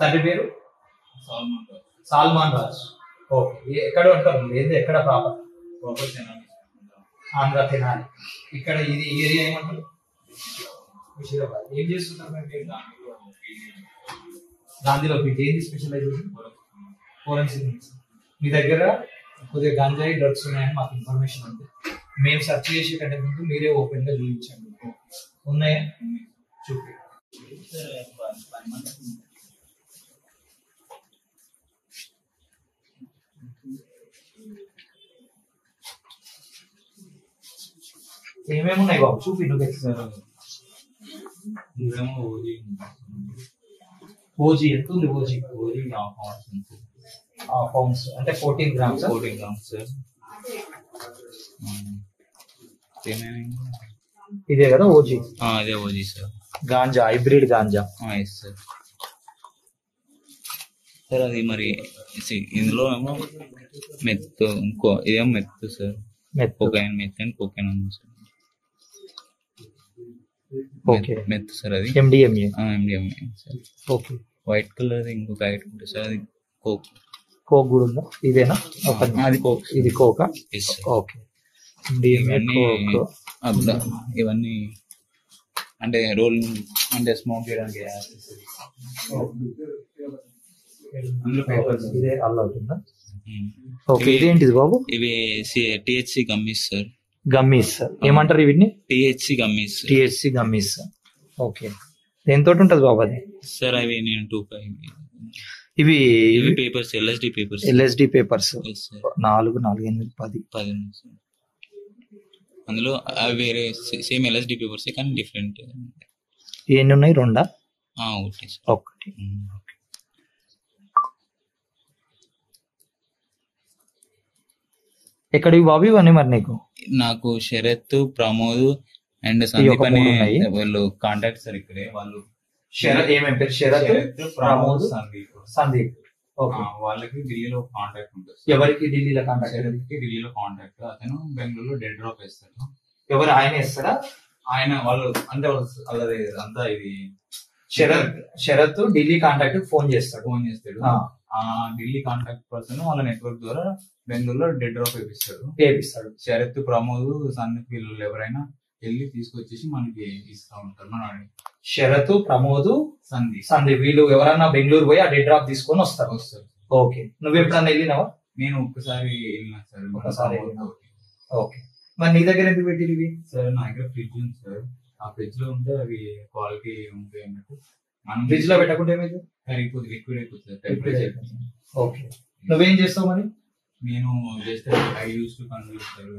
తండ్రి పేరు సాల్మాన్ రాజ్. ఓకే, ఎక్కడ ఉంటారు? ఏది ఎక్కడ ప్రాపర్? ఆంధ్ర తెనాలి. ఇక్కడ ఇది ఏరియా ఏమంటారు? ముషీరాబాద్. ఏం చేస్తుంటారు మీరు? గాంధీలో పీజీ. ఏంది స్పెషలైజేషన్? ఫోరెన్సిక్. మీ దగ్గర కొద్దిగా గంజాయి డ్రగ్స్ ఉన్నాయని మాకు ఇన్ఫర్మేషన్ ఉంది. మేము సెర్చ్ చేసే కంటే ముందు మీరే ఓపెన్ గా చూపించండి. ఉన్నాయా? చూపి. ఏమేమి ఉన్నాయి బాబు? చూపి. నువ్వు ఓజీ ఎంత ఉంది? ఓజీ పౌండ్స్ అంటే 14 గ్రామ్స్. 14 grams sir. ఇదే కదా ఓజీ? అదే OG sir. Ganja, hybrid ganja. Yes sir. Sir అది మరి ఇందులో ఏమో మెత్, ఇంకో ఇదేమో meth sir. Cocaine, meth and cocaine ఉంది సార్. Okay, meth sir. అది MDMA. MDMA sir. Okay. White colour ఇంకో ప్యాకెట్ ఉంటుంది సార్. అది కోక్. కోక్ కూడా ఉందా? ఇదేనా? అది కోక్. ఇది కోకా? Yes sir. Okay. MDMA, coke. ఇవన్నీ అంటే రోల్ అంటే స్మోక్ చేయడానికి. ఇదే అల్లా అవుతుందా? ఓకే. ఇదేంటిది బాబు? ఇవి టిహెచ్సి గమ్మీస్ సార్. గమ్మీస్. ఏమంటారు వీటిని? THC gummies. THC gummies. Okay. దేంతో ఉంటది బాబు అది? సార్ అవి నేను 2 ఇవి papers, LSD papers. LSD papers 4, 4, 8, 10. అందులో అవి వేరే సేమ్ ఎల్ఎస్డి పేపర్స్ కానీ డిఫరెంట్. ఎన్ని ఉన్నాయి? 2? ఒకటి. ఎక్కడివి బాబు ఇవన్నీ మరి నీకు? నాకు శరత్, ప్రమోద్ అండ్ సందీప్ అనే వాళ్ళు కాంటాక్ట్ సార్. ఇక్కడే వాళ్ళు. ఏమేమి పేరు? శరత్, ప్రమోద్, సందీప్. వాళ్ళకి ఢిల్లీలో కాంటాక్ట్ ఉంటుంది. ఎవరికి ఢిల్లీలో కాంటాక్ట్? ఢిల్లీలో కాంటాక్ట్. అతను బెంగళూరులో డెడ్ డ్రాప్ వేస్తాడు. ఎవరు? ఆయన ఇస్తారా? ఆయన వాళ్ళు అంటే వాళ్ళది అంతా ఇది. శరత్ ఢిల్లీ కాంటాక్ట్ ఫోన్ చేస్తాడు. ఆ ఢిల్లీ కాంటాక్ట్ పర్సన్ వాళ్ళ నెట్వర్క్ ద్వారా బెంగళూరులో డెడ్ డ్రాప్ వేపిస్తాడు. శరత్, ప్రమోద్, సందీప్ వీళ్ళు ఎవరైనా వెళ్ళి తీసుకొచ్చేసి మనకి ఇస్తా ఉంటారు. మన శరత్, ప్రమోద్, సందీప్ వీళ్ళు ఎవరన్నా బెంగళూరు పోయి ఆ డెడ్ డ్రాప్ తీసుకొని వస్తారు. ఓకే. నువ్వు ఎప్పుడన్నా వెళ్ళినావా? నేను ఒక్కసారి వెళ్ళినా సార్. ఒకసారి. ఓకే. మరి నీ దగ్గర ఎందుకు పెట్టివి సార్? నా దగ్గర ఫ్రిడ్జ్ ఉంది సార్. ఆ ఫ్రిడ్జ్ లో ఉంటే అవి క్వాలిటీ ఉంటాయి అన్నట్టు. మనం ఫ్రిడ్జ్ లో పెట్టకుంటే ఏమైంది? కరిగిపోతుంది, లిక్విడ్ అయిపోతుంది. ఓకే. నువ్వేం చేస్తావు మరి? నేను just I use to convert sir.